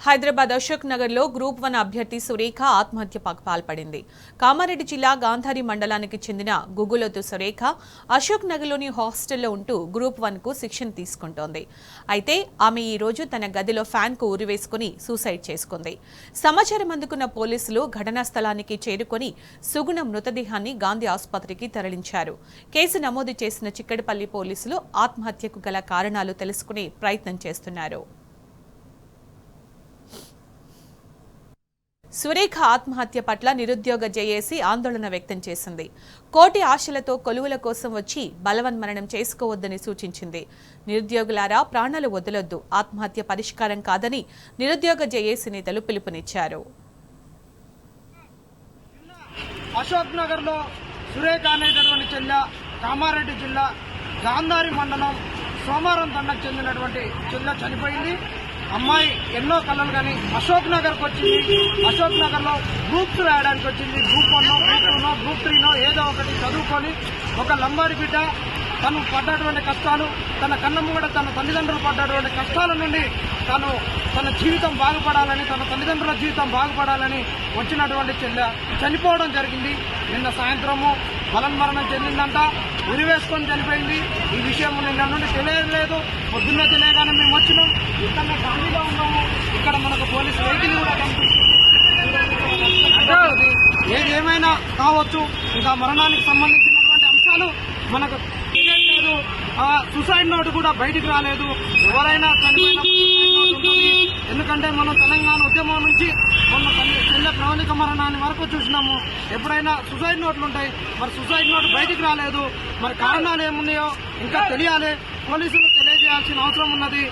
హైదరాబాద్ అశోక్ నగర్ లో గ్రూప్ 1 అభ్యర్థి సురేఖ ఆత్మహత్యకు పాల్పడింది. కామారెడ్డి జిల్లా గాంధారి మండలానికి చెందిన గుగులోతు సురేఖ అశోక్ నగర్లోని హాస్టల్లో ఉంటూ గ్రూప్ 1 కు శిక్షణ తీసుకుంటోంది. అయితే ఆమె ఈ రోజు తన గదిలో ఫ్యాన్ కు ఉరివేసుకుని సూసైడ్ చేసుకుంది. సమాచారం అందుకున్న పోలీసులు ఘటనా స్థలానికి చేరుకొని సుగుణ మృతదేహాన్ని గాంధీ ఆసుపత్రికి తరలించారు. కేసు నమోదు చేసిన చిక్కడపల్లి పోలీసులు ఆత్మహత్యకు గల కారణాలు తెలుసుకునే ప్రయత్నం చేస్తున్నారు. సురేఖ ఆత్మహత్య పట్ల నిరుద్యోగ జేఏసీ ఆందోళన వ్యక్తం చేసింది. కోటి ఆశలతో కొలువుల కోసం వచ్చి బలవన్మరణం చేసుకోవద్దని సూచించింది. నిరుద్యోగులారా ప్రాణాలు వదలొద్దు, ఆత్మహత్య పరిష్కారం కాదని నిరుద్యోగ జేఏసీ నేతలు పిలుపునిచ్చారు. అశోక్ నగర్ లో సురేఖ అనేటటువంటి చెల్లె కామారెడ్డి జిల్లా గాంధారి మండలం సోమారం తండకు చెందినటువంటి చెల్లె చనిపోయింది. అమ్మాయి ఎన్నో కళలు కానీ అశోక్ నగర్కి వచ్చింది. అశోక్ నగర్ లో గ్రూప్స్ రాయడానికి వచ్చింది. గ్రూప్ 1 గ్రూప్ 2 గ్రూప్ 3 ఏదో ఒకటి చదువుకొని ఒక లంబాడి బిడ్డ తను పడ్డటువంటి కష్టాలు, తన కన్నమ్మ కూడా తన తల్లిదండ్రులు పడ్డటువంటి కష్టాల నుండి తన జీవితం బాగుపడాలని, తన తల్లిదండ్రుల జీవితం బాగుపడాలని వచ్చినటువంటి చెల్లె చనిపోవడం జరిగింది. నిన్న సాయంత్రము బలన్మరణం చెందిందంట, ఉరివేసుకొని చనిపోయింది. ఈ విషయం నిన్న నుండి తెలియలేదు. పొద్దున్న తెలియగానే మేము వచ్చినాం. ఇక్కడ ఖాళీగా ఉన్నాము. ఇక్కడ మనకు పోలీస్ వెహికల్ కూడా కనిపిస్తుంది. ఏది ఏమైనా కావచ్చు. ఇంకా మరణానికి సంబంధించినటువంటి అంశాలు మనకు తెలియట్లేదు. సూసైడ్ నోట్ కూడా బయటికి రాలేదు. ఎవరైనా చనిపోయిన ఉంటుంది. ఎందుకంటే మనం తెలంగాణ ఉద్యమం నుంచి మొన్న చెల్లె ప్రవళిక మరణాన్ని వరకు చూసినాము. ఎప్పుడైనా సూసైడ్ నోట్లు ఉంటాయి. మరి సూసైడ్ నోట్ బయటికి రాలేదు. మరి కారణాలు ఏమున్నాయో ఇంకా తెలియాలి. పోలీసులు తెలియజేయాల్సిన అవసరం ఉన్నది.